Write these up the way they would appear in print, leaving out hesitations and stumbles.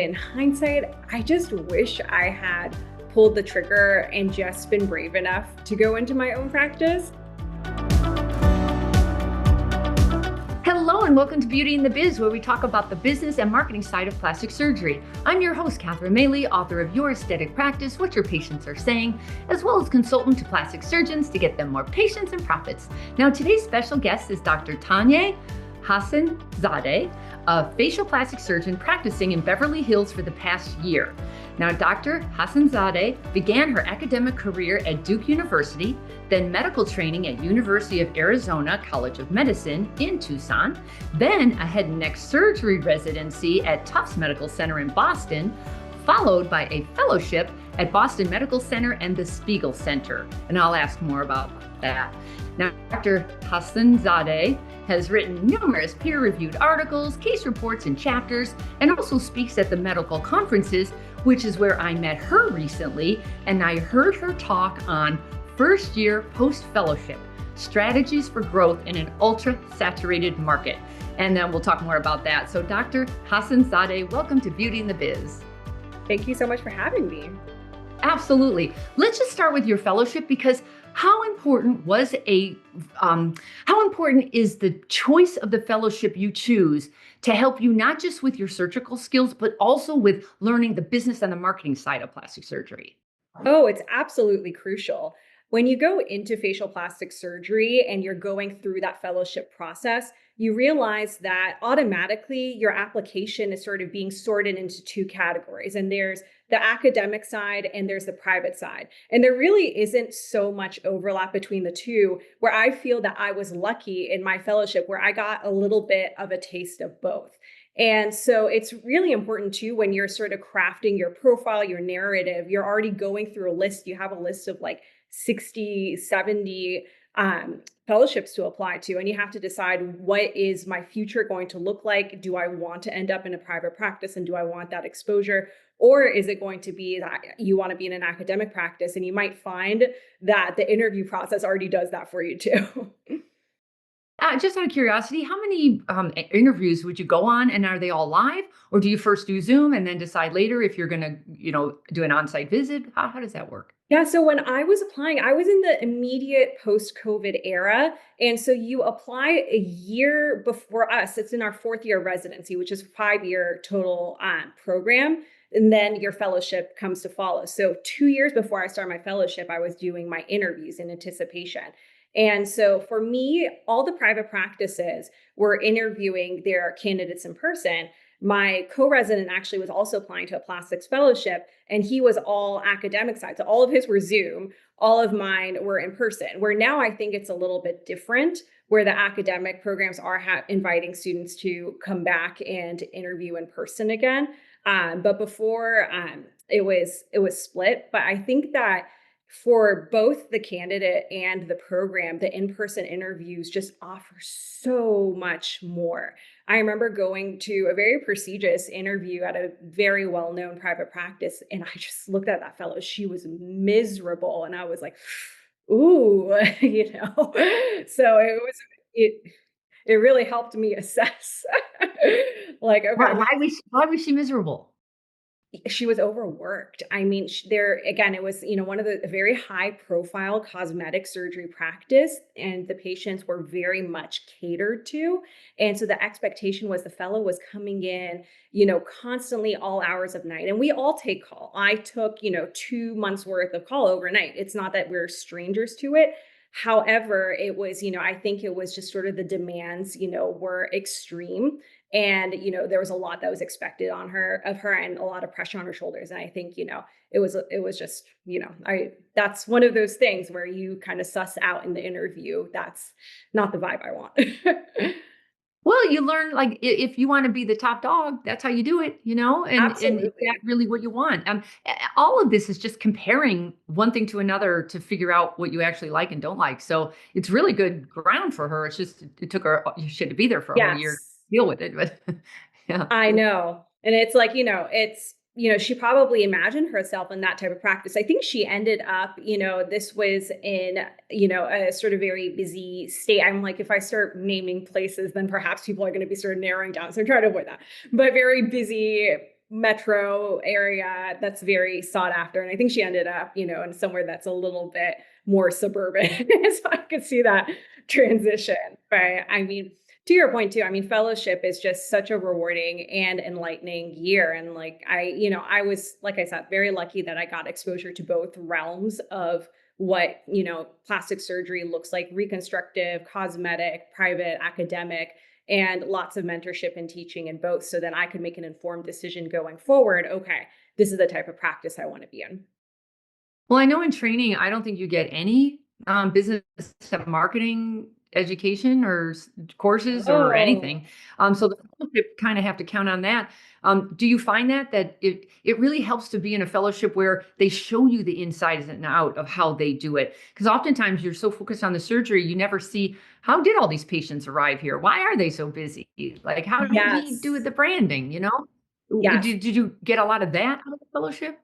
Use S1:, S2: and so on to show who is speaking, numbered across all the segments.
S1: In hindsight, I just wish I had pulled the trigger and just been brave enough to go into my own practice.
S2: Hello and welcome to Beauty and the Biz, where we talk about the business and marketing side of plastic surgery. I'm your host, Maley, author of Your Aesthetic Practice, What Your Patients Are Saying, as well as consultant to plastic surgeons to get them more patients and profits. Now, today's special guest is Dr. Tania Hassanzadeh, a facial plastic surgeon practicing in Beverly Hills for the past year. Now, Dr. Hassanzadeh began her academic career at Duke University, then medical training at University of Arizona College of Medicine in Tucson, then a head and neck surgery residency at Tufts Medical Center in Boston, followed by a fellowship at Boston Medical Center and the Spiegel Center. And I'll ask more about that. Now, Dr. Hassanzadeh has written numerous peer-reviewed articles, case reports, and chapters, and also speaks at the medical conferences, which is where I met her recently, and I heard her talk on first-year post-fellowship, strategies for growth in an ultra-saturated market. And then we'll talk more about that. So Dr. Hassanzadeh, welcome to Beauty and the Biz.
S1: Thank you so much for having me.
S2: Absolutely. Let's just start with your fellowship, because how important is the choice of the fellowship you choose to help you not just with your surgical skills, but also with learning the business and the marketing side of plastic surgery?
S1: Oh, it's absolutely crucial. When you go into facial plastic surgery and you're going through that fellowship process, you realize that automatically your application is sort of being sorted into two categories. And there's the academic side and there's the private side. And there really isn't so much overlap between the two, where I feel that I was lucky in my fellowship where I got a little bit of a taste of both. And so it's really important too, when you're sort of crafting your profile, your narrative, you're already going through a list. You have a list of like 60, 70 fellowships to apply to. And you have to decide, what is my future going to look like? Do I want to end up in a private practice, and do I want that exposure? Or is it going to be that you want to be in an academic practice? And you might find that the interview process already does that for you too.
S2: Just out of curiosity, how many interviews would you go on, and are they all live, or do you first do Zoom and then decide later if you're going to, do an on-site visit? How does that work?
S1: Yeah, so when I was applying, I was in the immediate post-COVID era. And so you apply a year before us. It's in our fourth year residency, which is a 5-year total program. And then your fellowship comes to follow. So 2 years before I started my fellowship, I was doing my interviews in anticipation. And so for me, all the private practices were interviewing their candidates in person. My co-resident actually was also applying to a plastics fellowship, and he was all academic side. So all of his were Zoom, all of mine were in person, where now I think it's a little bit different, where the academic programs are inviting students to come back and interview in person again. But before it was split. But I think that for both the candidate and the program, the in-person interviews just offer so much more. I remember going to a very prestigious interview at a very well-known private practice, and I just looked at that fellow. She was miserable, and I was like, "Ooh," So it it really helped me assess, like,
S2: Why,
S1: okay,
S2: why was why was she miserable?
S1: she was overworked. I mean, there again, it was, one of the a very high profile cosmetic surgery practice, and the patients were very much catered to. And so the expectation was the fellow was coming in, constantly all hours of night. And we all take call. I took, 2 months worth of call overnight. It's not that we're strangers to it. However, it was, I think it was just sort of the demands, were extreme. And there was a lot that was expected of her, and a lot of pressure on her shoulders. And I think it was just, I that's one of those things where you kind of suss out in the interview, that's not the vibe I want.
S2: Well, you learn, like, if you want to be the top dog, that's how you do it, and is that
S1: Absolutely.
S2: really what you want? All of this is just comparing one thing to another to figure out what you actually like and don't like. So it's really good ground for her. It's just it took her, she had to be there for a whole year to
S1: Yes.
S2: deal with it, but yeah.
S1: I know. And it's like, she probably imagined herself in that type of practice. I think she ended up, this was in, a sort of very busy state. I'm like, if I start naming places, then perhaps people are going to be sort of narrowing down. So I'm trying to avoid that. But very busy metro area that's very sought after, and I think she ended up, in somewhere that's a little bit more suburban, so I could see that transition. But I mean, to your point too, I mean, fellowship is just such a rewarding and enlightening year, and like I was, like I said, very lucky that I got exposure to both realms of what plastic surgery looks like: reconstructive, cosmetic, private, academic, and lots of mentorship and teaching in both, so then I could make an informed decision going forward. Okay, this is the type of practice I want to be in.
S2: Well, I know in training, I don't think you get any business marketing education or courses or
S1: Oh,
S2: anything. So the fellowship kind of have to count on that. Do you find that it really helps to be in a fellowship where they show you the insides and out of how they do it? Because oftentimes you're so focused on the surgery, you never see how did all these patients arrive here? Why are they so busy? Like how did he do
S1: yes.
S2: the branding?
S1: Yes.
S2: Did you get a lot of that out of the fellowship?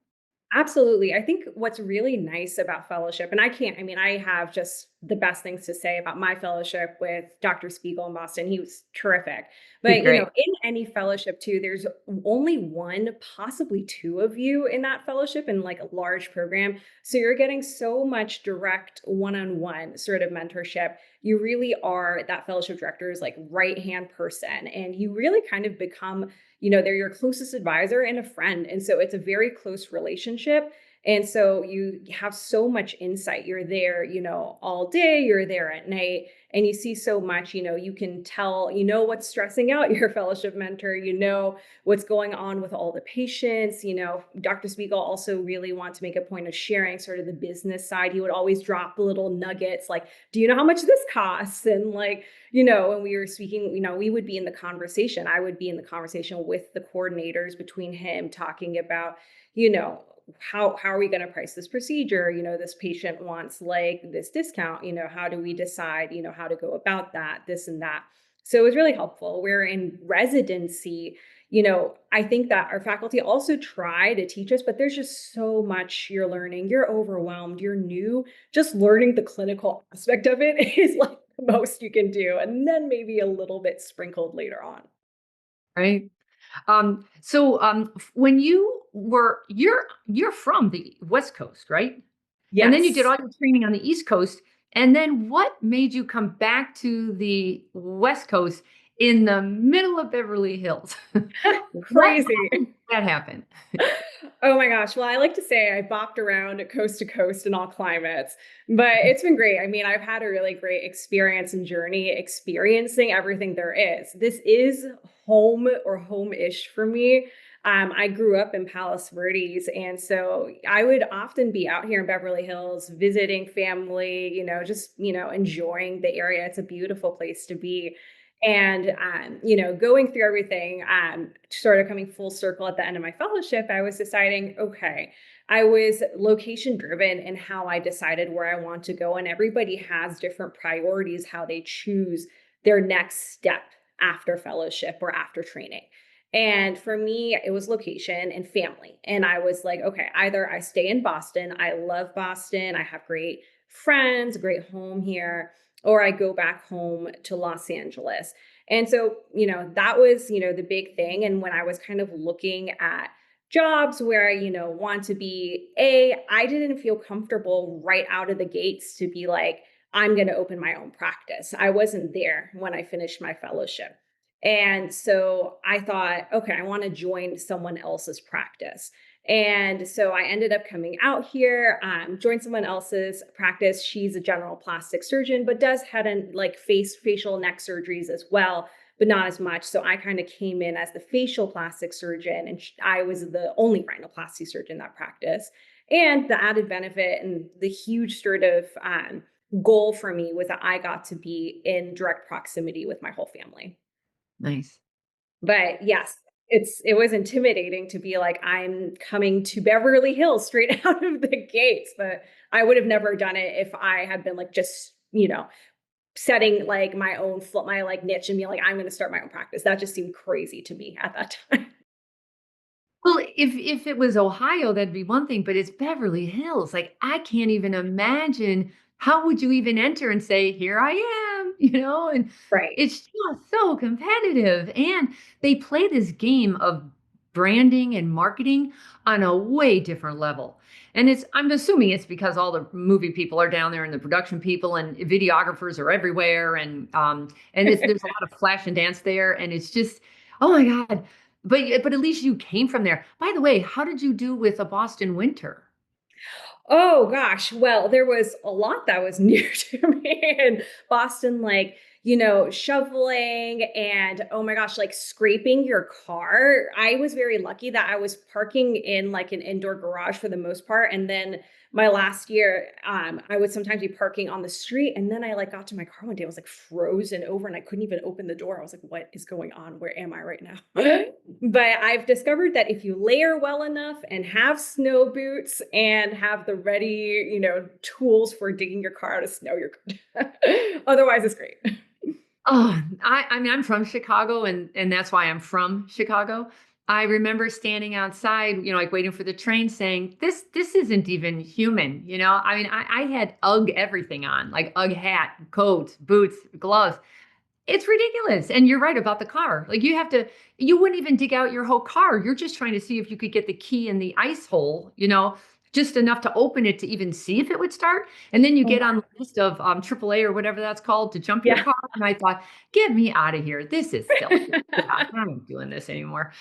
S1: Absolutely. I think what's really nice about fellowship, and I mean, I have just the best things to say about my fellowship with Dr. Spiegel in Boston. He was terrific.
S2: He's
S1: But,
S2: great.
S1: in any fellowship too, there's only one, possibly two of you in that fellowship in like a large program. So you're getting so much direct one-on-one sort of mentorship. You really are that fellowship director's like right-hand person. And you really kind of become, they're your closest advisor and a friend. And so it's a very close relationship. And so you have so much insight. You're there, all day, you're there at night, and you see so much. You can tell, what's stressing out your fellowship mentor, what's going on with all the patients. Dr. Spiegel also really want to make a point of sharing sort of the business side. He would always drop little nuggets like, do you know how much this costs? And like, when we were speaking, we would be in the conversation. I would be in the conversation with the coordinators between him talking about, you know, how are we going to price this procedure? This patient wants like this discount, how do we decide, how to go about that, this and that. So it was really helpful. We're in residency. I think that our faculty also try to teach us, but there's just so much you're learning. You're overwhelmed, you're new. Just learning the clinical aspect of it is like the most you can do. And then maybe a little bit sprinkled later on.
S2: Right? When you're from the West Coast, right? And then you did
S1: Yes.
S2: all your training on the East Coast, and then what made you come back to the West Coast in the middle of Beverly Hills? What
S1: Crazy.
S2: how did that happen?
S1: Oh my gosh. Well, I like to say I bopped around coast to coast in all climates, but it's been great. I mean, I've had a really great experience and journey experiencing everything there is. This is home or home-ish for me. I grew up in Palos Verdes, and so I would often be out here in Beverly Hills visiting family, just, enjoying the area. It's a beautiful place to be. And, going through everything, sort of coming full circle at the end of my fellowship, I was deciding, okay, I was location driven in how I decided where I want to go. And everybody has different priorities, how they choose their next step after fellowship or after training. And for me, it was location and family. And I was like, okay, either I stay in Boston, I love Boston, I have great friends, great home here, or I go back home to Los Angeles. And so, that was, the big thing. And when I was kind of looking at jobs where I, want to be, I didn't feel comfortable right out of the gates to be like, I'm going to open my own practice. I wasn't there when I finished my fellowship. And so I thought, okay, I want to join someone else's practice. And so I ended up coming out here, joined someone else's practice. She's a general plastic surgeon, but does head and like facial neck surgeries as well, but not as much. So I kind of came in as the facial plastic surgeon, and I was the only rhinoplasty surgeon in that practice. And the added benefit and the huge sort of goal for me was that I got to be in direct proximity with my whole family.
S2: Nice.
S1: But yes, it was intimidating to be like, I'm coming to Beverly Hills straight out of the gates, but I would have never done it if I had been like just, setting like my like niche and be like, I'm gonna start my own practice. That just seemed crazy to me at that time.
S2: Well, if it was Ohio, that'd be one thing, but it's Beverly Hills. Like, I can't even imagine how would you even enter and say, "Here I am," And
S1: Right.
S2: it's just so competitive, and they play this game of branding and marketing on a way different level. And I'm assuming it's because all the movie people are down there and the production people and videographers are everywhere. And there's a lot of flash and dance there. And it's just, oh my God. But at least you came from there. By the way, how did you do with a Boston winter?
S1: Oh gosh, well, there was a lot that was new to me in Boston, like, shoveling and oh my gosh, like scraping your car. I was very lucky that I was parking in like an indoor garage for the most part. And then my last year, I would sometimes be parking on the street. And then I like got to my car one day, I was like frozen over and I couldn't even open the door. I was like, what is going on? Where am I right now? But I've discovered that if you layer well enough and have snow boots and have the ready, tools for digging your car out of snow, you're good. Otherwise, it's great.
S2: Oh, I mean, I'm from Chicago, and that's why I'm from Chicago. I remember standing outside, like waiting for the train saying, this isn't even human, I mean, I had UGG everything on, like UGG hat, coat, boots, gloves. It's ridiculous, and you're right about the car. Like, you wouldn't even dig out your whole car. You're just trying to see if you could get the key in the ice hole, just enough to open it to even see if it would start, and then you
S1: Oh,
S2: get on the list of, AAA or whatever that's called to jump your
S1: yeah.
S2: car, and I thought, "Get me out of here. This is silly. Yeah, I'm not doing this anymore."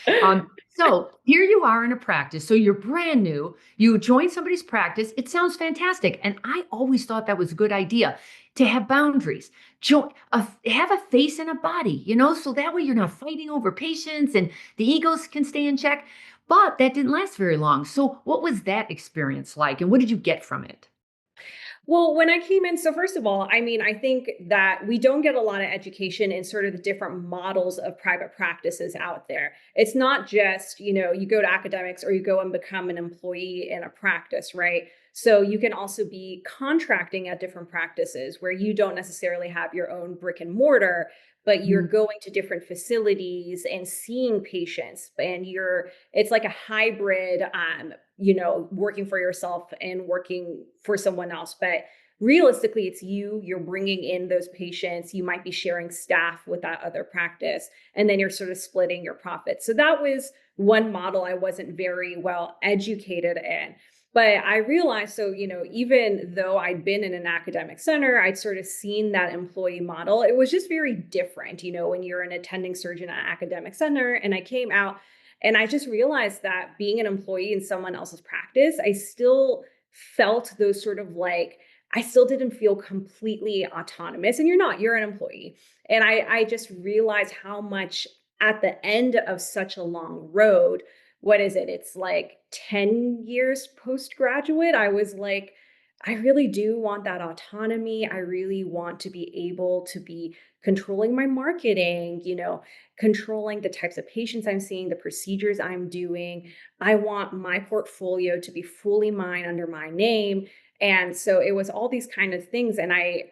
S2: So here you are in a practice, so you're brand new, you join somebody's practice, it sounds fantastic, and I always thought that was a good idea to have boundaries. Have a face and a body, so that way you're not fighting over patients and the egos can stay in check. But that didn't last very long. So, what was that experience like, and what did you get from it?
S1: Well, when I came in, so first of all, I mean, I think that we don't get a lot of education in sort of the different models of private practices out there. It's not just, you go to academics or you go and become an employee in a practice, right? So you can also be contracting at different practices where you don't necessarily have your own brick and mortar, but you're
S2: Mm.
S1: going to different facilities and seeing patients and it's like a hybrid working for yourself and working for someone else. But realistically, it's you're bringing in those patients. You might be sharing staff with that other practice, and then you're sort of splitting your profits. So that was one model I wasn't very well educated in. But I realized, so, even though I'd been in an academic center, I'd sort of seen that employee model. It was just very different, when you're an attending surgeon at an academic center. And I came out and I just realized that being an employee in someone else's practice, I still felt those sort of like, I still didn't feel completely autonomous. And you're not, you're an employee. And I just realized how much at the end of such a long road, what is it? It's like 10 years postgraduate. I was like, I really do want that autonomy. I really want to be able to be controlling my marketing, controlling the types of patients I'm seeing, the procedures I'm doing. I want my portfolio to be fully mine under my name. And so it was all these kind of things. And I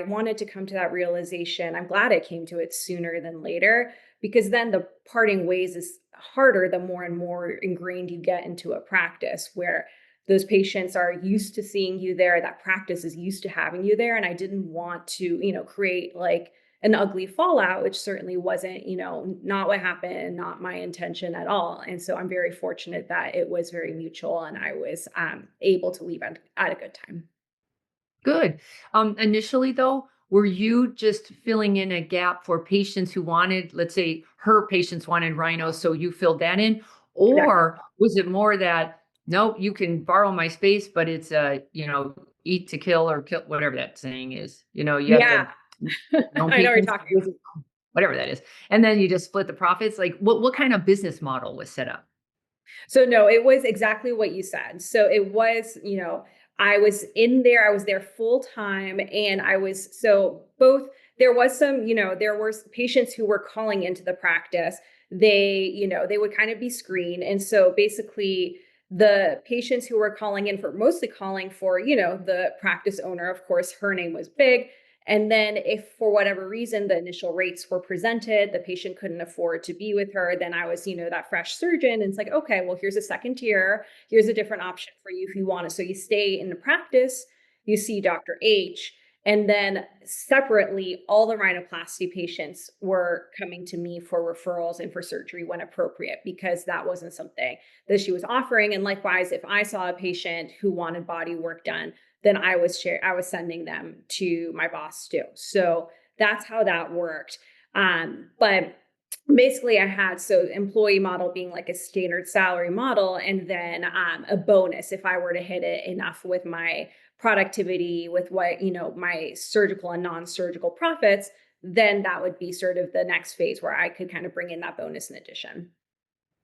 S1: wanted to come to that realization. I'm glad I came to it sooner than later, because then the parting ways is harder the more and more ingrained you get into a practice where those patients are used to seeing you there, that practice is used to having you there. And I didn't want to, create like an ugly fallout, which certainly wasn't, not what happened, not my intention at all. And so I'm very fortunate that it was very mutual and I was able to leave at a good time.
S2: Good. Initially, though, were you just filling in a gap for patients who wanted, let's say, her patients wanted rhinos, so you filled that in?
S1: Exactly.
S2: Or was it more that, nope, you can borrow my space, but it's eat to kill or kill, whatever that saying is. You have
S1: Yeah.
S2: to no
S1: I know what you're
S2: patients,
S1: talking about.
S2: whatever that is. And then you just split the profits. Like, what kind of business model was set up?
S1: So no, it was exactly what you said. So it was, I was in there, I was there full time and I was so both there was some, there were patients who were calling into the practice. They would kind of be screened. And so basically the patients who were calling in for mostly calling for, the practice owner, of course, her name was big. And then if for whatever reason the initial rates were presented, the patient couldn't afford to be with her, then I was, that fresh surgeon. And it's like, okay, well, here's a second tier. Here's a different option for you if you want to. So you stay in the practice, you see Dr. H, And then separately, all the rhinoplasty patients were coming to me for referrals and for surgery when appropriate, because that wasn't something that she was offering. And likewise, if I saw a patient who wanted body work done, then I was sending them to my boss too. So that's how that worked. But basically I had, so employee model being like a standard salary model, and then a bonus if I were to hit it enough with my productivity, with what, my surgical and non-surgical profits, then that would be sort of the next phase where I could kind of bring in that bonus in addition.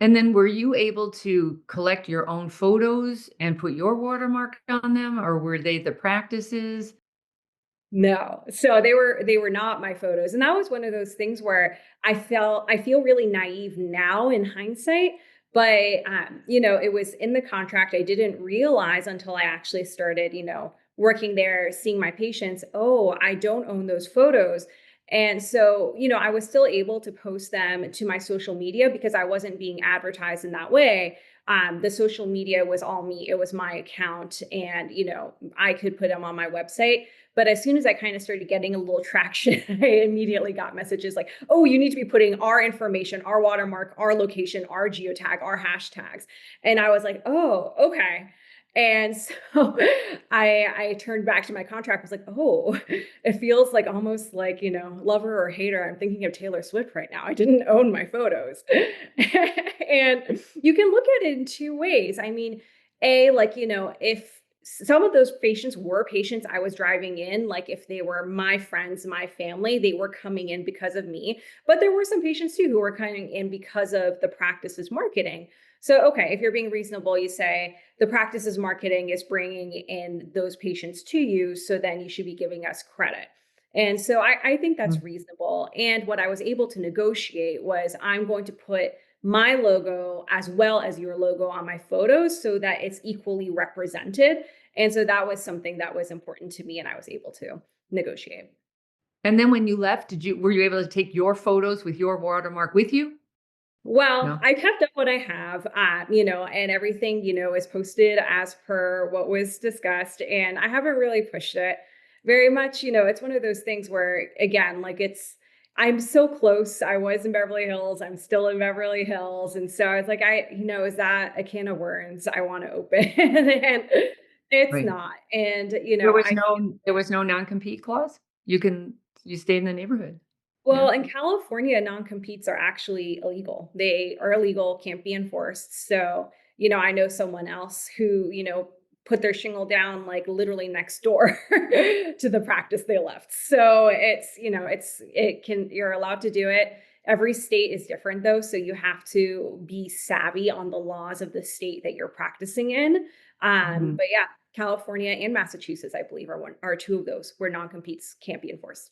S2: And then were you able to collect your own photos and put your watermark on them, or were they the practices?
S1: No. So they were not my photos. And that was one of those things where I feel really naive now in hindsight, but it was in the contract. I didn't realize until I actually started, working there, seeing my patients, oh, I don't own those photos. And so, I was still able to post them to my social media because I wasn't being advertised in that way. The social media was all me. It was my account, and I could put them on my website. But as soon as I kind of started getting a little traction, I immediately got messages like, oh, you need to be putting our information, our watermark, our location, our geotag, our hashtags. And I was like, oh, okay. And so I turned back to my contract, was like, oh, it feels like almost like, lover or hater. I'm thinking of Taylor Swift right now. I didn't own my photos. And you can look at it in two ways. I mean, like, if some of those patients were patients I was driving in, like if they were my friends, my family, they were coming in because of me. But there were some patients too who were coming in because of the practice's marketing. So, okay, if you're being reasonable, you say the practice's marketing is bringing in those patients to you. So then you should be giving us credit. And so I think that's reasonable. And what I was able to negotiate was, I'm going to put my logo as well as your logo on my photos so that it's equally represented. And so that was something that was important to me, and I was able to negotiate.
S2: And then when you left, were you able to take your photos with your watermark with you?
S1: Well,
S2: No?
S1: I kept up what I have, and everything, is posted as per what was discussed. And I haven't really pushed it very much. It's one of those things where, again, like I'm so close. I was in Beverly Hills. I'm still in Beverly Hills. And so I was like, is that a can of worms I want to open? And it's
S2: Right.
S1: not. And,
S2: There was no non-compete clause? You stayed in the neighborhood. Yeah.
S1: well, in California, non-competes are actually illegal. They are illegal, can't be enforced. So, I know someone else who, put their shingle down like literally next door to the practice they left. So you're allowed to do it. Every state is different though. So you have to be savvy on the laws of the state that you're practicing in.
S2: Mhm.
S1: But yeah, California and Massachusetts, I believe, are two of those where non-competes can't be enforced.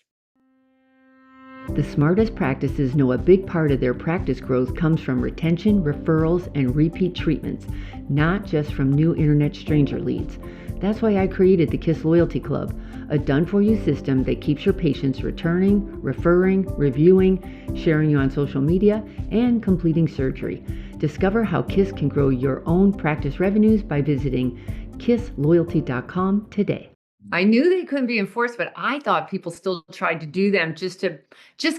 S2: The smartest practices know a big part of their practice growth comes from retention, referrals, and repeat treatments, not just from new internet stranger leads. That's why I created the KISS Loyalty Club, a done-for-you system that keeps your patients returning, referring, reviewing, sharing you on social media, and completing surgery. Discover how KISS can grow your own practice revenues by visiting kissloyalty.com today. I knew they couldn't be enforced, but I thought people still tried to do them just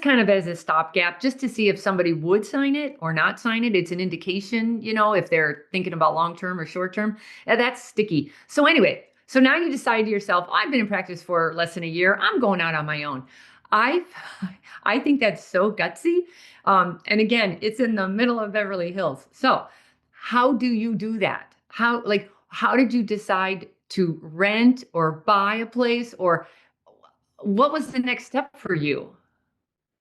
S2: kind of as a stopgap, just to see if somebody would sign it or not sign it. It's an indication, if they're thinking about long term or short term. That's sticky. So anyway, so now you decide to yourself, I've been in practice for less than a year. I'm going out on my own. I I think that's so gutsy. And again, it's in the middle of Beverly Hills. So how do you do that? How did you decide to rent or buy a place, or what was the next step for you?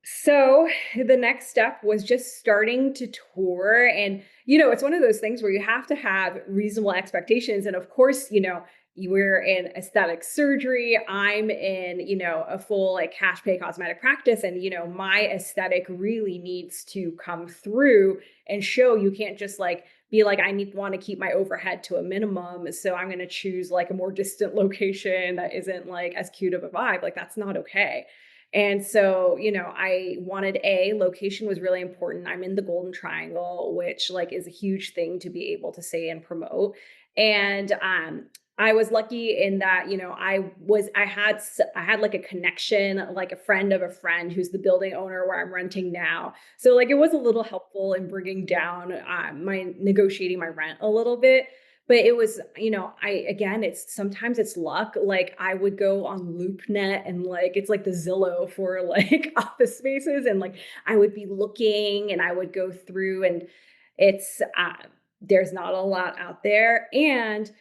S1: So the next step was just starting to tour. And, it's one of those things where you have to have reasonable expectations. And of course, we're in aesthetic surgery. I'm in, a full like cash pay cosmetic practice. And, my aesthetic really needs to come through and show. You can't just like be like, want to keep my overhead to a minimum. So I'm going to choose like a more distant location that isn't like as cute of a vibe. Like that's not okay. And so, I wanted location was really important. I'm in the Golden Triangle, which like is a huge thing to be able to say and promote. And I was lucky in that, I had like a connection, like a friend of a friend who's the building owner where I'm renting now. So like it was a little helpful in bringing down my negotiating my rent a little bit. But it was, I again, it's sometimes it's luck. Like I would go on LoopNet and like it's like the Zillow for like office spaces, and like I would be looking and I would go through, and it's there's not a lot out there, and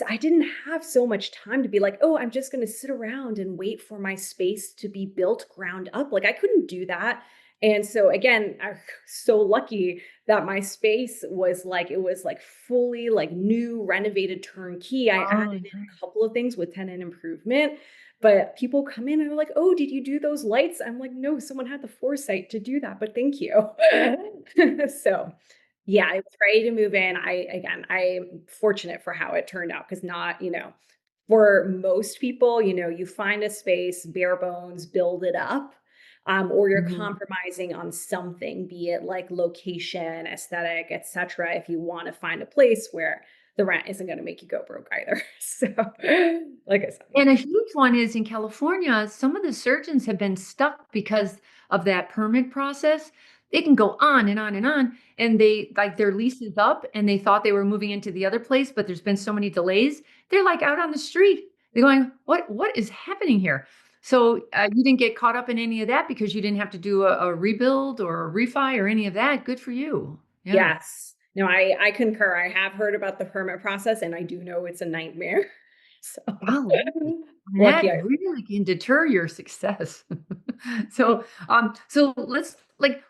S1: I didn't have so much time to be like, "Oh, I'm just gonna sit around and wait for my space to be built ground up." Like, I couldn't do that. And so, again, I'm so lucky that my space was like it was, like, fully, like, new, renovated turnkey. I
S2: Oh,
S1: added in
S2: nice.
S1: a couple of things with tenant improvement, but people come in and they're like, "Oh, did you do those lights?" I'm like, "No, someone had the foresight to do that, but thank you." So, yeah, I was ready to move in. I'm fortunate for how it turned out, because not, for most people, you find a space, bare bones, build it up, or you're
S2: Mhm.
S1: compromising on something, be it like location, aesthetic, etc. If you want to find a place where the rent isn't going to make you go broke either. So, like I said,
S2: And a huge one is in California, some of the surgeons have been stuck because of that permit process. They can go on and on and on, and they like their lease is up and they thought they were moving into the other place, but there's been so many delays. They're like out on the street. They're going, what is happening here? So you didn't get caught up in any of that because you didn't have to do a rebuild or a refi or any of that. Good for you. Yeah.
S1: yes. No, I concur. I have heard about the permit process, and I do know it's a nightmare. So,
S2: Golly,
S1: lucky
S2: that
S1: I
S2: really can deter your success. So let's like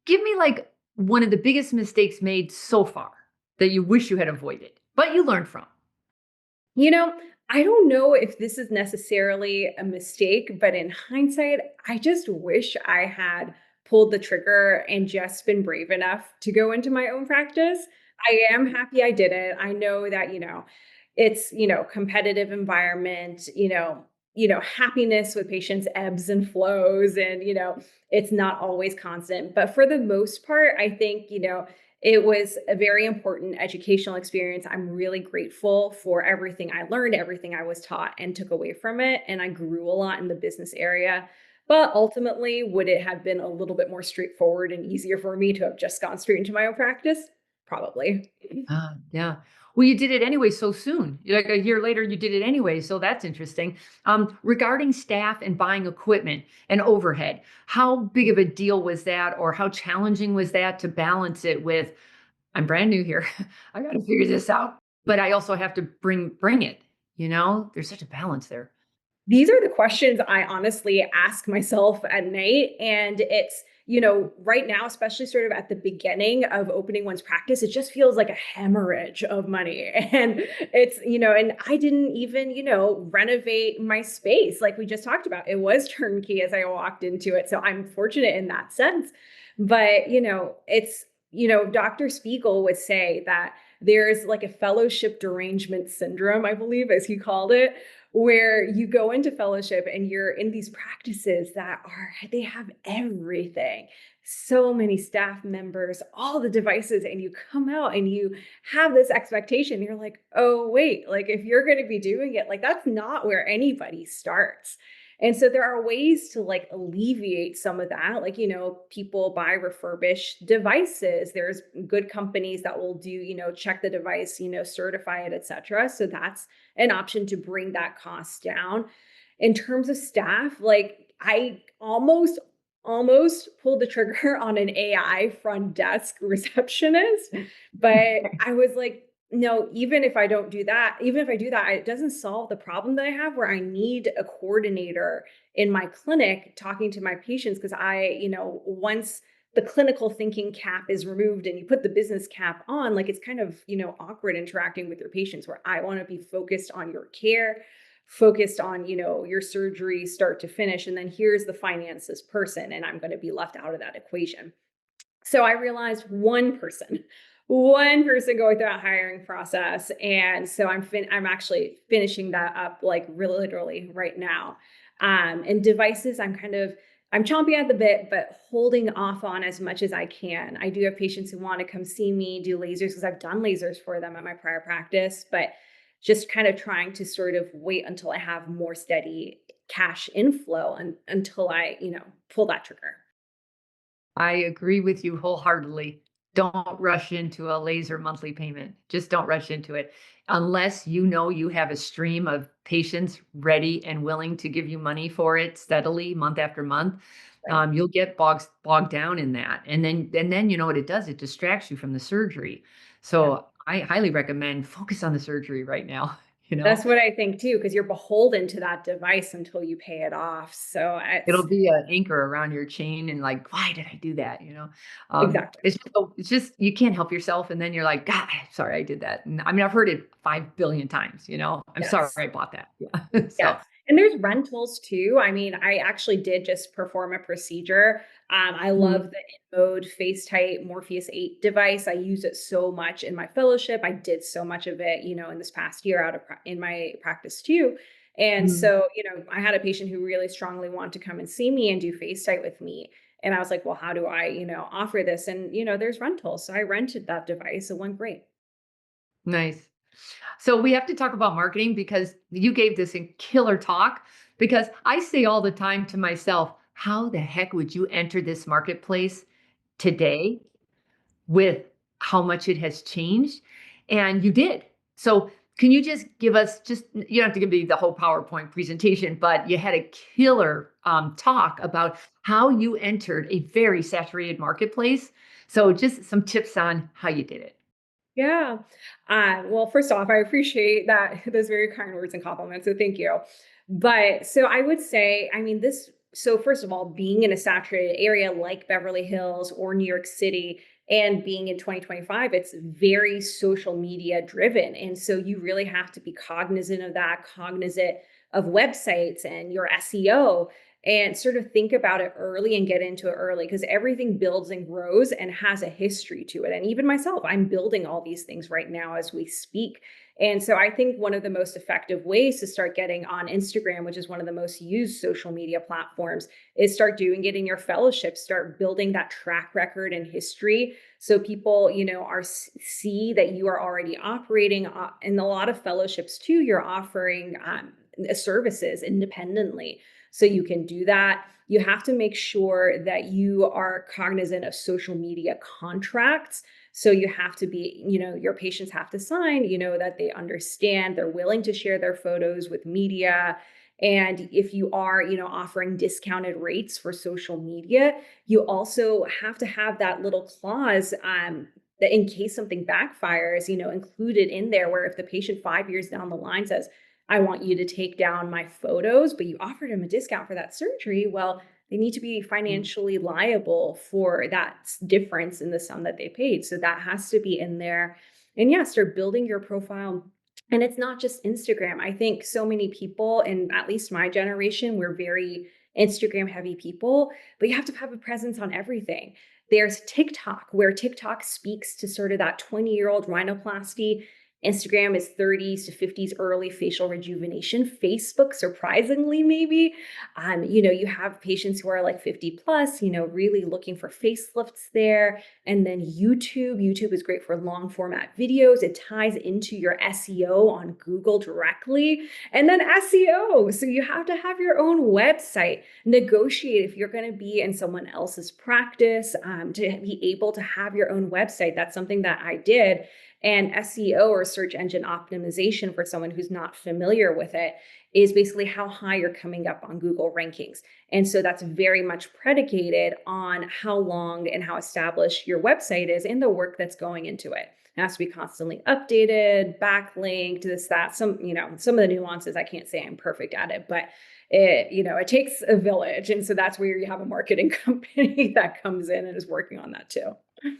S2: give me like one of the biggest mistakes made so far that you wish you had avoided, but you learned from.
S1: You know, I don't know if this is necessarily a mistake, but in hindsight, I just wish I had pulled the trigger and just been brave enough to go into my own practice. I am happy I did it. I know that, it's, competitive environment, happiness with patients ebbs and flows, and, it's not always constant. But for the most part, I think, it was a very important educational experience. I'm really grateful for everything I learned, everything I was taught and took away from it. And I grew a lot in the business area. But ultimately, would it have been a little bit more straightforward and easier for me to have just gone straight into my own practice? Probably.
S2: Yeah. Well, you did it anyway so soon. Like a year later, you did it anyway. So that's interesting. Regarding staff and buying equipment and overhead, how big of a deal was that, or how challenging was that to balance it with I'm brand new here. I got to figure this out, but I also have to bring it, There's such a balance there.
S1: These are the questions I honestly ask myself at night. And it's, right now, especially sort of at the beginning of opening one's practice, it just feels like a hemorrhage of money. And it's, and I didn't even, renovate my space like we just talked about. It was turnkey as I walked into it. So I'm fortunate in that sense. But, it's, Dr. Spiegel would say that there's like a fellowship derangement syndrome, I believe, as he called it, where you go into fellowship and you're in these practices that they have everything, so many staff members, all the devices, and you come out and you have this expectation. You're like, oh wait, like if you're going to be doing it, like that's not where anybody starts. And so there are ways to like alleviate some of that. Like, people buy refurbished devices. There's good companies that will do, check the device, certify it, etc. So that's an option to bring that cost down. In terms of staff, like I almost pulled the trigger on an AI front desk receptionist, but I was like, no, even if I do that, it doesn't solve the problem that I have where I need a coordinator in my clinic talking to my patients, because once the clinical thinking cap is removed and you put the business cap on, like it's kind of, awkward interacting with your patients, where I want to be focused on your care, focused on, your surgery start to finish. And then here's the finances person, and I'm going to be left out of that equation. So I realized one person going through that hiring process. And so I'm actually finishing that up like really literally right now. And devices, I'm chomping at the bit, but holding off on as much as I can. I do have patients who want to come see me do lasers because I've done lasers for them at my prior practice, but just kind of trying to sort of wait until I have more steady cash inflow until I, pull that trigger.
S2: I agree with you wholeheartedly. Don't rush into a laser monthly payment. Just don't rush into it unless you know you have a stream of patients ready and willing to give you money for it steadily month after month.
S1: Right.
S2: You'll get bogged down in that, and then you know what it does? It distracts you from the surgery.
S1: Yeah.
S2: So I highly recommend focus on the surgery right now. You know,
S1: That's what I think too, because you're beholden to that device until you pay it off. So
S2: it'll
S1: it's
S2: be an anchor around your chain and like, "Why did I do that?" You know?
S1: exactly.
S2: It's just you can't help yourself, and then you're like, "God, sorry I did that." And I mean, I've heard it 5 billion times, you know? "I'm sorry
S1: Yes.
S2: I bought that." Yeah.
S1: Yeah,
S2: So
S1: and there's rentals too. I mean, I actually did just perform a procedure. I love
S2: mhm,
S1: the InMode FaceTite Morpheus 8 device. I use it so much in my fellowship. I did so much of it, in this past year in my practice too. And
S2: mhm,
S1: so, I had a patient who really strongly wanted to come and see me and do FaceTite with me. And I was like, well, how do I, offer this? And, there's rentals. So I rented that device. It went great.
S2: nice. So we have to talk about marketing because you gave this a killer talk, because I say all the time to myself, "How the heck would you enter this marketplace today with how much it has changed?" And you did. So can you just give us just you don't have to give me the whole PowerPoint presentation, but you had a killer talk about how you entered a very saturated marketplace. So just some tips on how you did it.
S1: Yeah. Well, first off, I appreciate that those very kind words and compliments. So thank you. But so I would say, I mean, so first of all, being in a saturated area like Beverly Hills or New York City and being in 2025, it's very social media driven. And so you really have to be cognizant of that, cognizant of websites and your SEO and sort of think about it early and get into it early because everything builds and grows and has a history to it. And even myself, I'm building all these things right now as we speak. And so I think one of the most effective ways to start getting on Instagram, which is one of the most used social media platforms, is start doing it in your fellowship, start building that track record and history. So people, see that you are already operating in a lot of fellowships too. You're offering services independently. So you can do that. You have to make sure that you are cognizant of social media contracts. So you have to be, your patients have to sign, that they understand, they're willing to share their photos with media. And if you are, offering discounted rates for social media, you also have to have that little clause that in case something backfires, included in there where if the patient 5 years down the line says, I want you to take down my photos, but you offered him a discount for that surgery. Well, they need to be
S2: Mm,
S1: financially liable for that difference in the sum that they paid. So that has to be in there. And yeah, start building your profile. And it's not just Instagram. I think so many people, and at least my generation, we're very Instagram heavy people, but you have to have a presence on everything. There's TikTok, where TikTok speaks to sort of that 20-year-old rhinoplasty. Instagram is 30s to 50s early facial rejuvenation. Facebook, surprisingly, maybe, you have patients who are like 50 plus, really looking for facelifts there. And then YouTube is great for long format videos. It ties into your SEO on Google directly. And then SEO. So you have to have your own website, negotiate if you're going to be in someone else's practice to be able to have your own website. That's something that I did. And SEO, or search engine optimization, for someone who's not familiar with it, is basically how high you're coming up on Google rankings. And so that's very much predicated on how long and how established your website is and the work that's going into it. It has to be constantly updated, backlinked, this, that, some of the nuances. I can't say I'm perfect at it, but it takes a village. And so that's where you have a marketing company that comes in and is working on that too.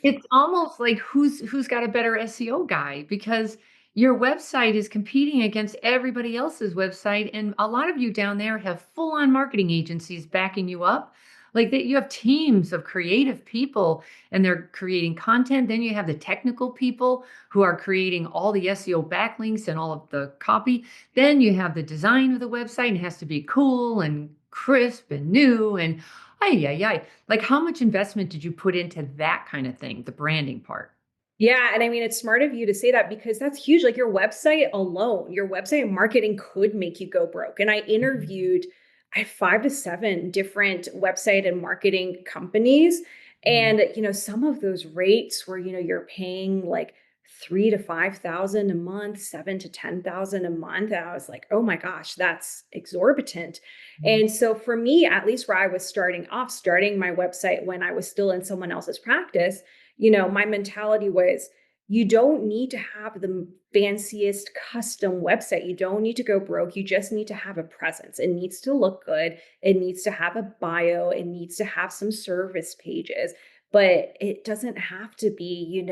S2: It's almost like who's got a better SEO guy, because your website is competing against everybody else's website, and a lot of you down there have full-on marketing agencies backing you up. Like that you have teams of creative people and they're creating content. Then you have the technical people who are creating all the SEO backlinks and all of the copy. Then you have the design of the website, and it has to be cool and crisp and new and ay, ay, ay. Like, how much investment did you put into that kind of thing, the branding part?
S1: Yeah, and I mean, it's smart of you to say that because that's huge. Like your website alone, your website marketing could make you go broke. And I
S2: Mhm,
S1: interviewed I had 5 to 7 different website and marketing companies.
S2: mhm.
S1: And, some of those rates where, you're paying like 3 to 5,000 a month, 7 to 10,000 a month. And I was like, oh my gosh, that's exorbitant.
S2: Mhm.
S1: And so for me, at least where I was starting off, starting my website when I was still in someone else's practice, my mentality was you don't need to have the fanciest custom website. You don't need to go broke. You just need to have a presence. It needs to look good. It needs to have a bio. It needs to have some service pages, but it doesn't have to be,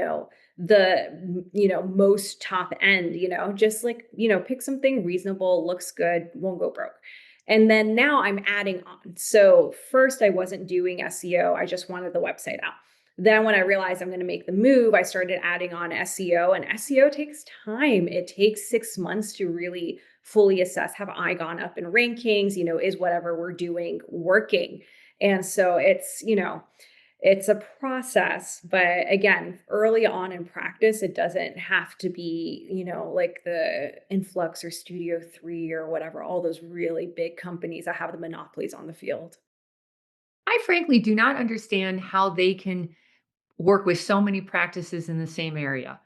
S1: most top end, just like, pick something reasonable, looks good, won't go broke. And then now I'm adding on. So first I wasn't doing SEO. I just wanted the website out. Then when I realized I'm going to make the move, I started adding on SEO, and SEO takes time. It takes 6 months to really fully assess, have I gone up in rankings, is whatever we're doing working. And so it's a process, but again, early on in practice, it doesn't have to be, like the Influx or Studio 3 or whatever, all those really big companies that have the monopolies on the field.
S2: I frankly do not understand how they can work with so many practices in the same area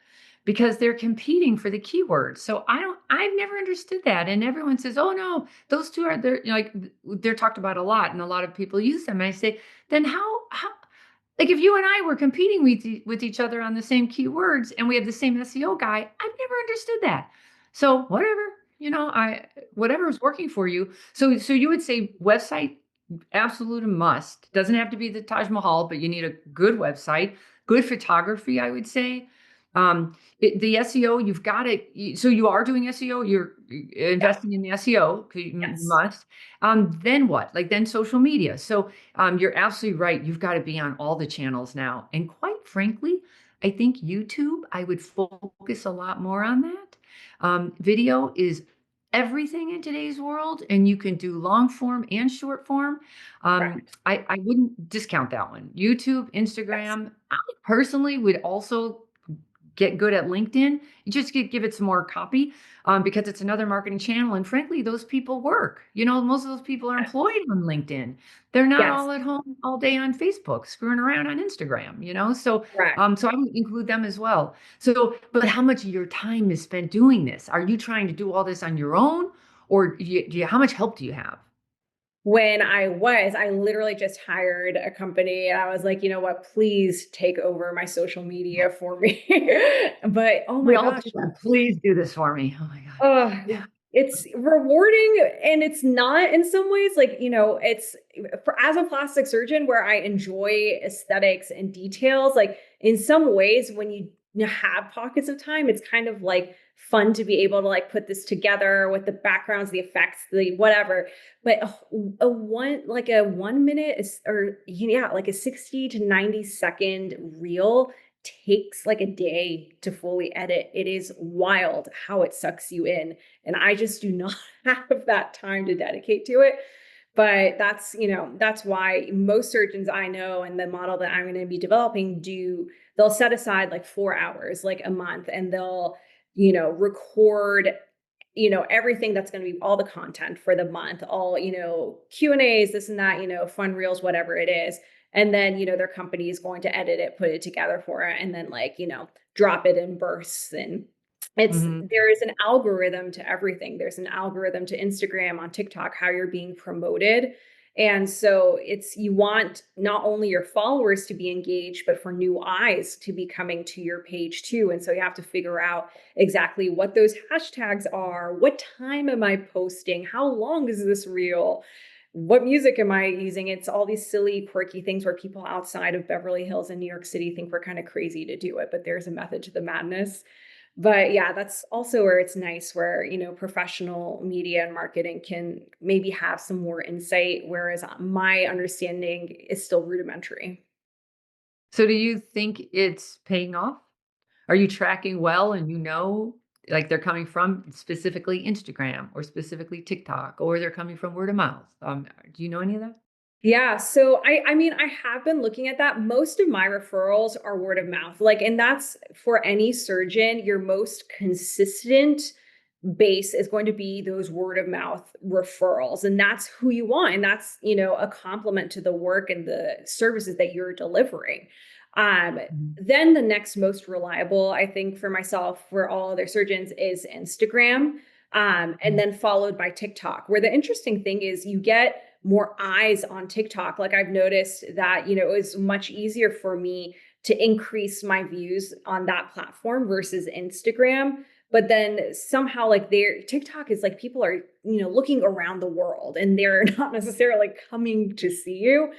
S2: because they're competing for the keywords. So I've never understood that. And everyone says, oh no, those two are they're like they're talked about a lot and a lot of people use them. And I say, then how like if you and I were competing with each other on the same keywords and we have the same SEO guy, I've never understood that. So whatever, I whatever is working for you. So you would say website absolute must. Doesn't have to be the Taj Mahal, but you need a good website, good photography, I would say. The SEO, you've got it. So you are doing SEO. You're
S1: Yeah.
S2: investing in the SEO. 'Cause you
S1: Yes.
S2: must. Then what? Like then social media. So you're absolutely right. You've got to be on all the channels now. And quite frankly, I think YouTube. I would focus a lot more on that. Video is everything in today's world, and you can do long form and short form.
S1: Correct.
S2: I wouldn't discount that one. YouTube,
S1: Yes.
S2: Instagram. I personally would also get good at LinkedIn. You just give it some more copy because it's another marketing channel. And frankly, those people work. Most of those people are
S1: Yes.
S2: employed on LinkedIn. They're not
S1: Yes.
S2: all at home all day on Facebook, screwing around on Instagram. So
S1: Correct.
S2: so I would include them as well. So, but how much of your time is spent doing this? Are you trying to do all this on your own, or how much help do you have?
S1: When I literally just hired a company and I was like, you know what, please take over my social media for me. But oh
S2: We
S1: my
S2: all
S1: gosh,
S2: do that. Please do this for me. Oh my God.
S1: oh,
S2: Yeah.
S1: it's rewarding and it's not in some ways like, it's for as a plastic surgeon where I enjoy aesthetics and details, like in some ways when you have pockets of time, it's kind of like fun to be able to like put this together with the backgrounds, the effects, the whatever. But a 1 minute or yeah, like a 60 to 90-second reel takes like a day to fully edit. It is wild how it sucks you in. And I just do not have that time to dedicate to it. But that's why most surgeons I know and the model that I'm going to be developing they'll set aside like 4 hours, like a month, and they'll, record everything that's going to be all the content for the month, all Q and A's, this and that, fun reels, whatever it is, and then their company is going to edit it, put it together for it, and then like drop it in bursts. And
S2: Mhm.
S1: there is an algorithm to everything. There's an algorithm to Instagram, on TikTok, how you're being promoted. And so you want not only your followers to be engaged, but for new eyes to be coming to your page too. And so you have to figure out exactly what those hashtags are. What time am I posting? How long is this reel? What music am I using? It's all these silly, quirky things where people outside of Beverly Hills in New York City think we're kind of crazy to do it, but there's a method to the madness. But yeah, that's also where it's nice where, professional media and marketing can maybe have some more insight, whereas my understanding is still rudimentary.
S2: So do you think it's paying off? Are you tracking well and like they're coming from specifically Instagram or specifically TikTok or they're coming from word of mouth? Do you know any of that?
S1: Yeah, so I mean, I have been looking at that. Most of my referrals are word of mouth. Like, and that's for any surgeon, your most consistent base is going to be those word of mouth referrals. And that's who you want. And that's, a compliment to the work and the services that you're delivering. Um,
S2: Mhm.
S1: then the next most reliable, I think, for myself, for all other surgeons, is Instagram. And
S2: Mhm.
S1: then followed by TikTok, where the interesting thing is you get more eyes on TikTok. Like I've noticed that, it was much easier for me to increase my views on that platform versus Instagram. But then somehow like their TikTok is like people are, looking around the world and they're not necessarily coming to see you.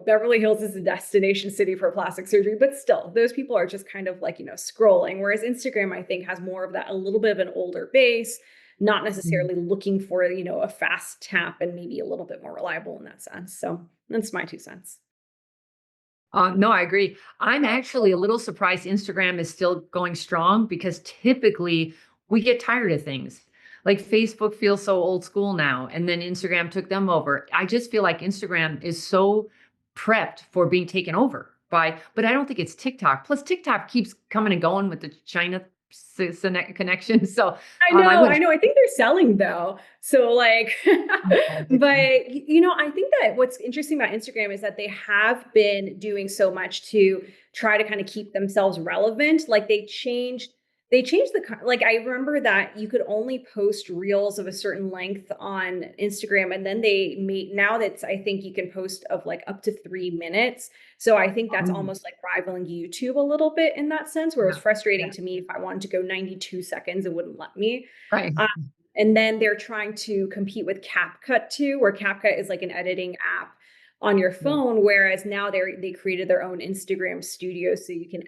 S1: Beverly Hills is a destination city for plastic surgery, but still those people are just kind of like, scrolling. Whereas Instagram, I think, has more of that, a little bit of an older base, not
S2: Mhm.
S1: necessarily looking for, a fast tap and maybe a little bit more reliable in that sense. So that's my 2 cents.
S2: No, I agree. I'm actually a little surprised Instagram is still going strong because typically we get tired of things. Like Facebook feels so old school now, and then Instagram took them over. I just feel like Instagram is so prepped for being taken over by, but I don't think it's TikTok. Plus, TikTok keeps coming and going with the China connection. So
S1: I
S2: I
S1: know, I
S2: wouldn't.
S1: know. I think they're selling though. So like,
S2: Oh,
S1: but I think that what's interesting about Instagram is that they have been doing so much to try to kind of keep themselves relevant. Like they changed like I remember that you could only post reels of a certain length on Instagram, and then they made now that's I think you can post of like up to 3 minutes. So I think that's
S2: Oh,
S1: almost like rivaling YouTube a little bit in that sense, where it was
S2: yeah,
S1: frustrating
S2: yeah,
S1: to me if I wanted to go 92 seconds, it wouldn't let me.
S2: right.
S1: Um, and then they're trying to compete with CapCut too, where CapCut is like an editing app on your
S2: Yeah.
S1: phone, whereas now they created their own Instagram studio so you can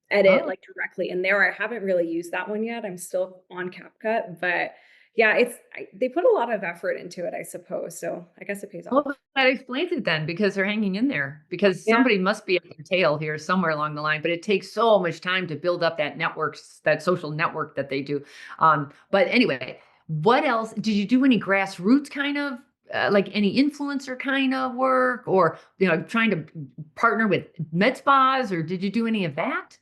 S1: edit
S2: Oh,
S1: like directly in there. I haven't really used that one yet. I'm still on CapCut, but yeah, they put a lot of effort into it, I suppose. So I guess it pays off.
S2: well, that explains it then because they're hanging in there because
S1: Yeah.
S2: somebody must be at their tail here somewhere along the line, but it takes so much time to build up that networks, that social network that they do. But anyway, what else? Did you do any grassroots kind of like any influencer kind of work or, trying to partner with med spas or did you do any of that?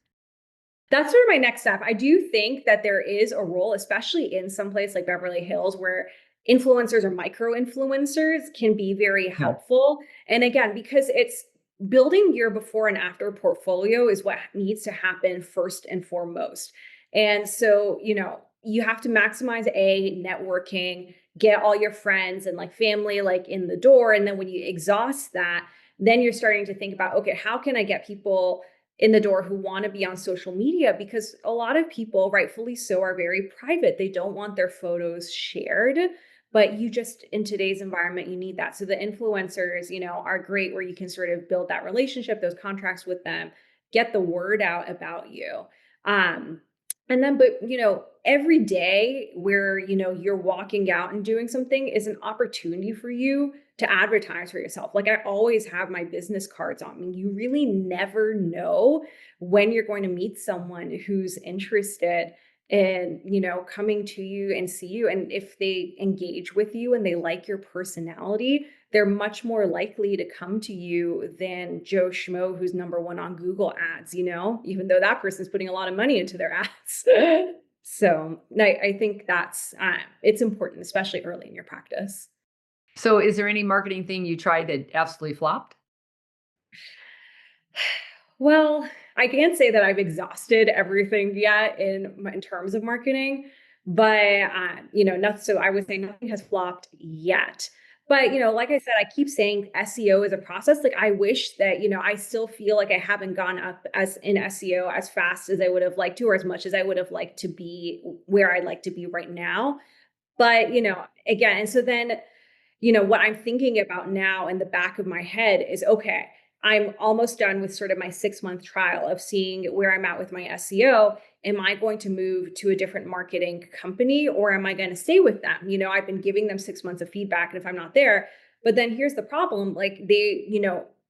S1: That's sort of my next step. I do think that there is a role, especially in some place like Beverly Hills, where influencers or micro influencers can be very
S2: Yeah.
S1: helpful. And again, because it's building your before and after portfolio is what needs to happen first and foremost. And so, you have to maximize networking, get all your friends and like family like in the door. And then when you exhaust that, then you're starting to think about, okay, how can I get people in the door who want to be on social media, because a lot of people, rightfully so, are very private. They don't want their photos shared. But you just, in today's environment, you need that. So the influencers, are great where you can sort of build that relationship, those contracts with them, get the word out about you. Um, and then, but every day where you're walking out and doing something is an opportunity for you to advertise for yourself. Like I always have my business cards on me. You really never know when you're going to meet someone who's interested in, coming to you and see you. And if they engage with you and they like your personality, they're much more likely to come to you than Joe Schmo, who's number one on Google ads, even though that person's putting a lot of money into their ads. So I think that's it's important, especially early in your practice.
S2: So is there any marketing thing you tried that absolutely flopped?
S1: Well, I can't say that I've exhausted everything yet in terms of marketing, but not so I would say nothing has flopped yet. But like I said, I keep saying SEO is a process. Like I wish that I still feel like I haven't gone up as in SEO as fast as I would have liked to, or as much as I would have liked to be where I'd like to be right now. But again, and so then what I'm thinking about now in the back of my head is okay, I'm almost done with sort of my 6-month trial of seeing where I'm at with my SEO. Am I going to move to a different marketing company or am I going to stay with them? I've been giving them 6 months of feedback. And if I'm not there, but then here's the problem like they,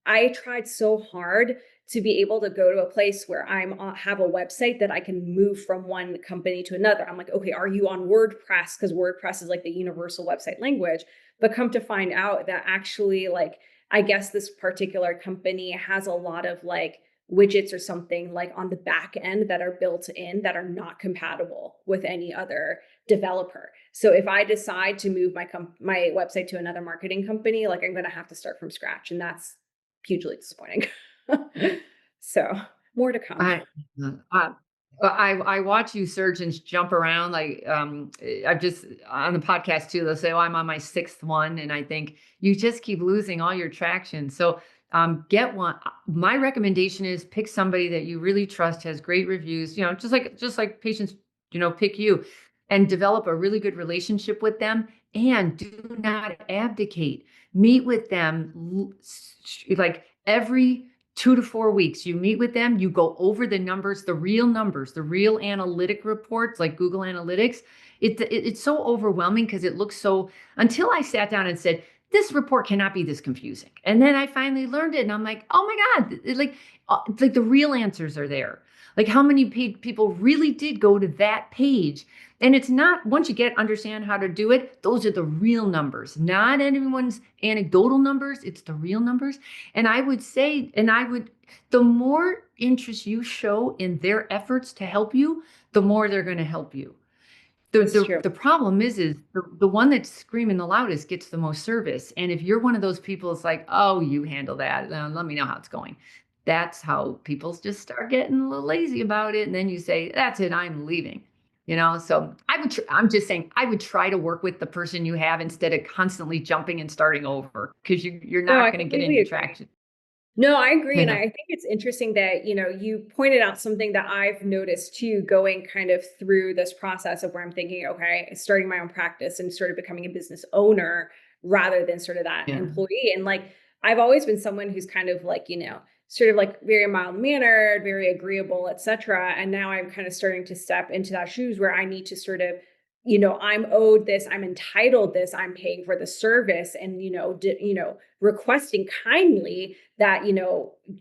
S1: I tried so hard to be able to go to a place where have a website that I can move from one company to another. I'm like, okay, are you on WordPress? Because WordPress is like the universal website language. But come to find out that actually, like, I guess this particular company has a lot of like widgets or something like on the back end that are built in that are not compatible with any other developer. So if I decide to move my website to another marketing company, like I'm going to have to start from scratch, and that's hugely disappointing. So more to come.
S2: I I watch you surgeons jump around like I've just on the podcast too. They'll say, "Oh, I'm on my sixth one," and I think you just keep losing all your traction. So get one. My recommendation is pick somebody that you really trust, has great reviews. You know, just like patients, pick you, and develop a really good relationship with them. And do not abdicate. Meet with them like every 2 to 4 weeks. You meet with them, you go over the numbers, the real analytic reports like Google Analytics. It's so overwhelming because it looks so, until I sat down and said, this report cannot be this confusing. And then I finally learned it and I'm like, oh my God, it's like the real answers are there. Like how many people really did go to that page. And it's not, once you understand how to do it, those are the real numbers, not anyone's anecdotal numbers. It's the real numbers. And I would say, the more interest you show in their efforts to help you, the more they're going to help you. The,
S1: It's
S2: the,
S1: true.
S2: the problem is the one that's screaming the loudest gets the most service. And if you're one of those people, it's like, oh, you handle that. Let me know how it's going. That's how people just start getting a little lazy about it. And then you say, that's it, I'm leaving. So I'm just saying, I would try to work with the person you have instead of constantly jumping and starting over because you're
S1: No,
S2: not
S1: I
S2: going to get
S1: completely
S2: any
S1: agree.
S2: traction.
S1: No, I agree. And
S2: Yeah.
S1: I think it's interesting that, you pointed out something that I've noticed too, going kind of through this process of where I'm thinking, okay, starting my own practice and sort of becoming a business owner rather than sort of that
S2: Yeah.
S1: employee. And like, I've always been someone who's kind of like, sort of like very mild mannered, very agreeable, etc. And now I'm kind of starting to step into that shoes where I need to sort of, I'm owed this, I'm entitled this, I'm paying for the service, and requesting kindly that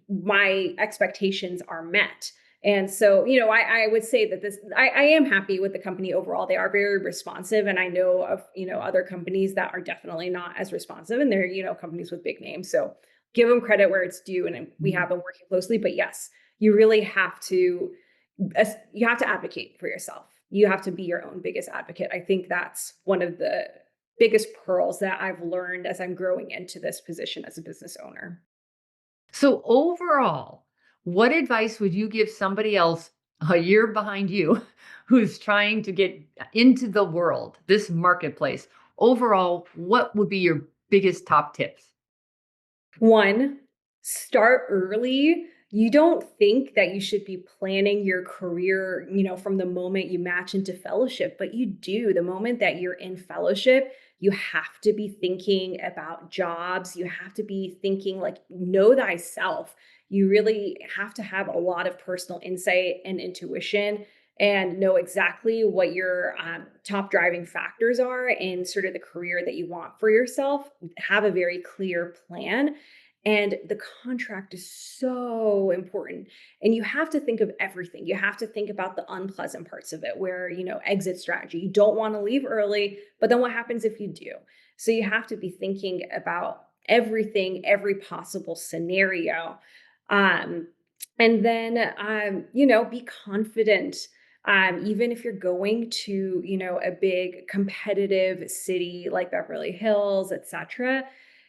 S1: my expectations are met. And so I would say that I am happy with the company overall. They are very responsive, and I know of other companies that are definitely not as responsive, and they're companies with big names. So give them credit where it's due, and we
S2: Mhm.
S1: have been working closely. But yes, you really have to advocate for yourself. You have to be your own biggest advocate. I think that's one of the biggest pearls that I've learned as I'm growing into this position as a business owner.
S2: So overall, what advice would you give somebody else a year behind you who's trying to get into the world, this marketplace? Overall, what would be your biggest top tips?
S1: One, start early. You don't think that you should be planning your career, from the moment you match into fellowship, but you do. The moment that you're in fellowship, you have to be thinking about jobs. You have to be thinking like, know thyself. You really have to have a lot of personal insight and intuition and know exactly what your top driving factors are in sort of the career that you want for yourself. Have a very clear plan, and the contract is so important. And you have to think of everything. You have to think about the unpleasant parts of it, where, exit strategy. You don't want to leave early, but then what happens if you do? So you have to be thinking about everything, every possible scenario. Um, and then, be confident. Even if you're going to, a big competitive city like Beverly Hills, etc.,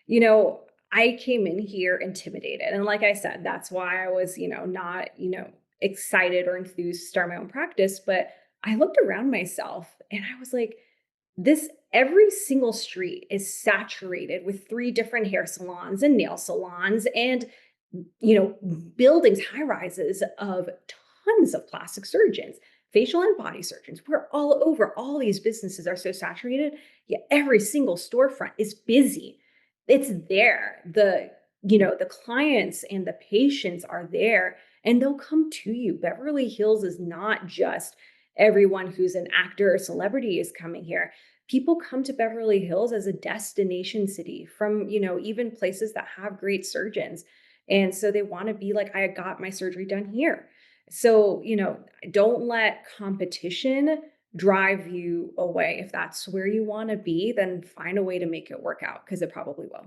S1: you know, I came in here intimidated. And like I said, that's why I was, not, excited or enthused to start my own practice. But I looked around myself and I was like, every single street is saturated with three different hair salons and nail salons and, buildings, high rises of tons of plastic surgeons, facial and body surgeons. We're all over. All these businesses are so saturated, yet every single storefront is busy. It's there. The clients and the patients are there, and they'll come to you. Beverly Hills is not just everyone who's an actor or celebrity is coming here. People come to Beverly Hills as a destination city from, even places that have great surgeons. And so they want to be like, I got my surgery done here. So, don't let competition drive you away. If that's where you want to be, then find a way to make it work out because it probably will.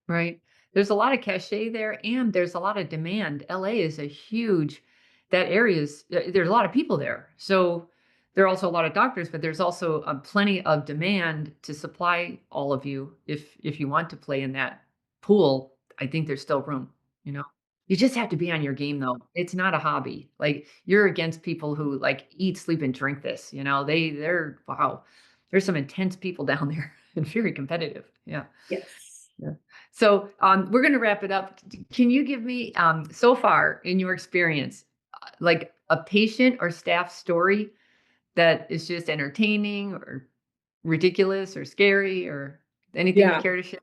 S2: Right. There's a lot of cachet there and there's a lot of demand. LA is a huge that area is there's a lot of people there. So there are also a lot of doctors, but there's also plenty of demand to supply all of you if you want to play in that pool. I think there's still room, you know. You just have to be on your game though. It's not a hobby. Like you're against people who like eat, sleep and drink this, you know. They're wow. There's some intense people down there and very competitive. Yeah.
S1: Yes.
S2: Yeah. So, we're gonna wrap it up. Can you give me, so far in your experience, like a patient or staff story that is just entertaining or ridiculous or scary or anything you
S1: Yeah.
S2: care to share?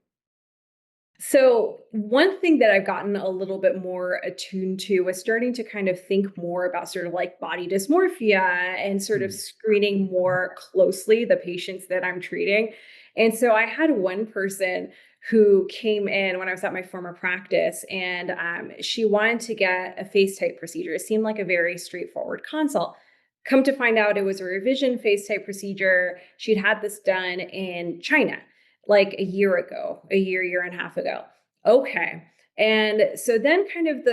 S1: So, one thing that I've gotten a little bit more attuned to was starting to kind of think more about sort of like body dysmorphia and sort of
S2: Mm.
S1: screening more closely the patients that I'm treating. And so, I had one person who came in when I was at my former practice, and she wanted to get a face type procedure. It seemed like a very straightforward consult. Come to find out, it was a revision face type procedure. She'd had this done in China like a year ago, year and a half ago. Okay. And so then kind of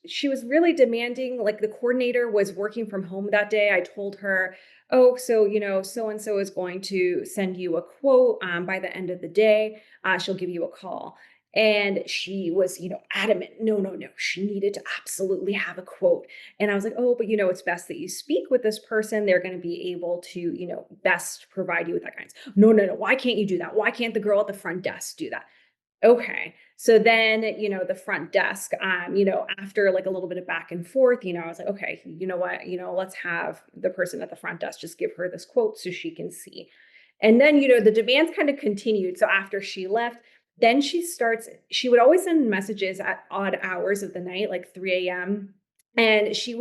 S1: she was really demanding, like the coordinator was working from home that day. I told her, oh, so, so and so is going to send you a quote by the end of the day. She'll give you a call. And she was, adamant. No, no, no. She needed to absolutely have a quote. And I was like, oh, but it's best that you speak with this person. They're going to be able to, best provide you with that guidance. No, no, no. Why can't you do that? Why can't the girl at the front desk do that? Okay. So then, the front desk, after like a little bit of back and forth, I was like, okay, you know what, let's have the person at the front desk just give her this quote so she can see. And then, the demands kind of continued. So after she left, then she would always send messages at odd hours of the night, like 3 a.m. And she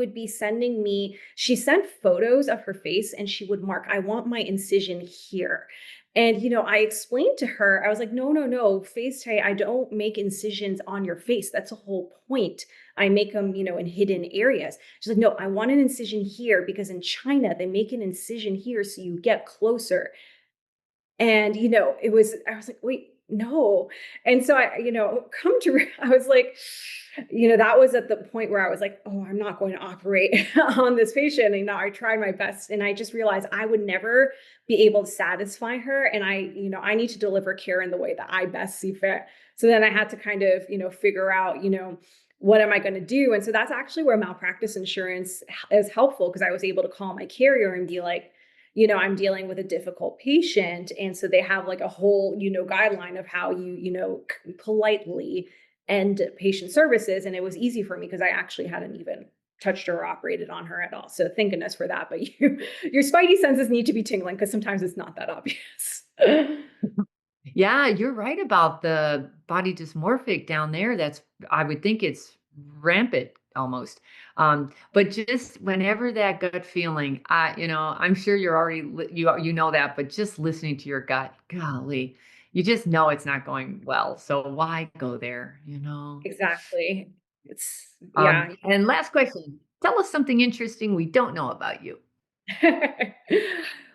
S1: sent photos of her face and she would mark, I want my incision here. And, I explained to her, I was like, no, no, no, face tight. I don't make incisions on your face. That's the whole point. I make them, in hidden areas. She's like, no, I want an incision here because in China, they make an incision here so you get closer. And, I was like, wait, no. And so I was like, that was at the point where I was like, oh, I'm not going to operate on this patient. And I tried my best. And I just realized I would never be able to satisfy her. And I need to deliver care in the way that I best see fit. So then I had to kind of, figure out, what am I going to do? And so that's actually where malpractice insurance is helpful because I was able to call my carrier and be like, I'm dealing with a difficult patient. And so they have like a whole, guideline of how you, politely end patient services. And it was easy for me because I actually hadn't even touched her or operated on her at all. So thank goodness for that. But your spidey senses need to be tingling because sometimes it's not that obvious.
S2: Yeah, you're right about the body dysmorphic down there. That's I would think it's rampant almost. But just whenever that gut feeling, I'm sure you're already you know that, but just listening to your gut, golly, you just know it's not going well. So why go there, you know?
S1: Exactly. Yeah.
S2: And last question, tell us something interesting we don't know about you.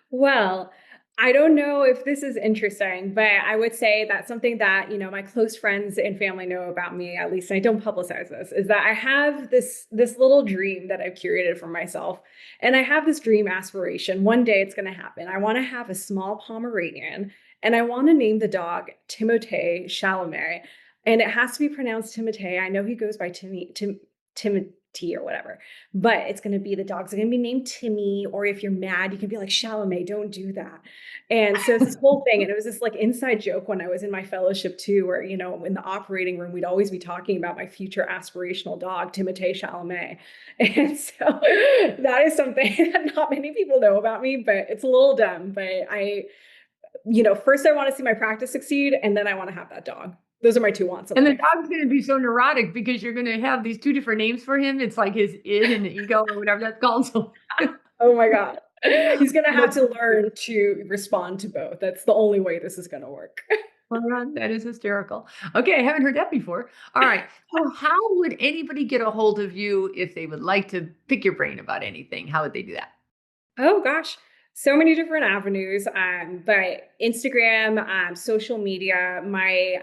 S1: Well, I don't know if this is interesting, but I would say that something that, my close friends and family know about me, at least I don't publicize this, is that I have this little dream that I've curated for myself. And I have this dream aspiration. One day it's going to happen. I want to have a small Pomeranian and I want to name the dog Timothée Chalamet. And it has to be pronounced Timothée. I know he goes by Timothy or whatever. But it's going to be the dogs are going to be named Timmy, or if you're mad, you can be like Chalamet. Don't do that. And so it's this whole thing, and it was this like inside joke when I was in my fellowship too, where in the operating room we'd always be talking about my future aspirational dog, Timothée Chalamet. And so that is something that not many people know about me, but it's a little dumb. But first I want to see my practice succeed, and then I want to have that dog. Those are my two wants in
S2: And the
S1: life.
S2: dog's gonna be so neurotic because you're gonna have these 2 different names for him. It's like his id and ego or whatever that's called. So
S1: Oh my God. He's gonna have
S2: that's
S1: to learn to respond to both. That's the only way this is gonna work.
S2: That is hysterical. Okay, I haven't heard that before. All right. So how would anybody get a hold of you if they would like to pick your brain about anything? How would they do that?
S1: Oh gosh, so many different avenues. But Instagram, social media. My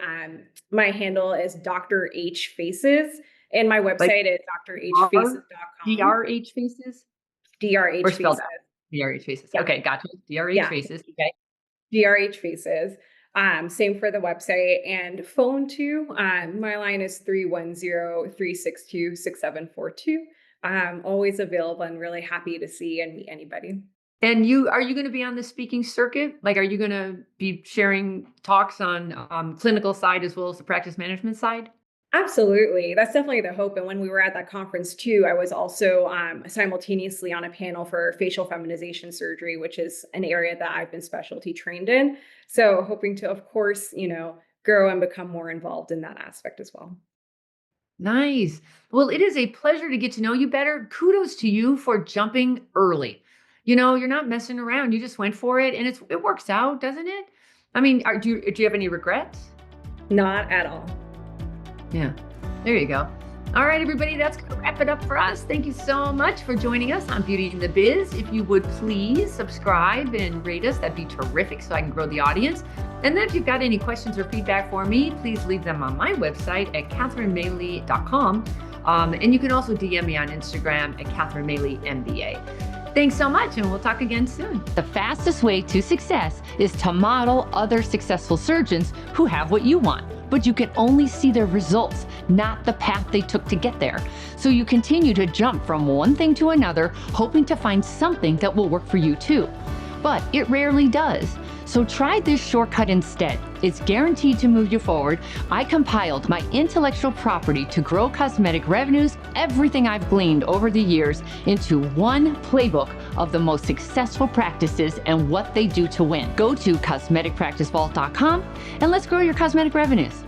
S1: handle is Dr. H Faces, and my
S2: Like
S1: website is
S2: R
S1: drhfaces.com.
S2: DRH faces or
S1: DRH
S2: spelled
S1: Faces.
S2: out? DRH faces.
S1: Yeah,
S2: Okay, gotcha. DRH
S1: yeah.
S2: faces. Okay.
S1: DRH Faces. Same for the website and phone too. My line is 310-362-6742. Always available and really happy to see and meet anybody.
S2: And you going to be on the speaking circuit? Like, are you going to be sharing talks on clinical side as well as the practice management side?
S1: Absolutely. That's definitely the hope. And when we were at that conference too, I was also simultaneously on a panel for facial feminization surgery, which is an area that I've been specialty trained in. So hoping to, of course, grow and become more involved in that aspect as well.
S2: Nice. Well, it is a pleasure to get to know you better. Kudos to you for jumping early. You're not messing around. You just went for it, and it works out, doesn't it? I mean, do you have any regrets?
S1: Not at all.
S2: Yeah. There you go. All right, everybody, that's going to wrap it up for us. Thank you so much for joining us on Beauty in the Biz. If you would please subscribe and rate us, that'd be terrific so I can grow the audience. And then if you've got any questions or feedback for me, please leave them on my website at catherinemaley.com. And you can also DM me on Instagram at catherinemaley.mba. Thanks so much, and we'll talk again soon.
S3: The fastest way to success is to model other successful surgeons who have what you want, but you can only see their results, not the path they took to get there. So you continue to jump from one thing to another, hoping to find something that will work for you too. But it rarely does. So try this shortcut instead. It's guaranteed to move you forward. I compiled my intellectual property to grow cosmetic revenues, everything I've gleaned over the years, into one playbook of the most successful practices and what they do to win. Go to cosmeticpracticevault.com and let's grow your cosmetic revenues.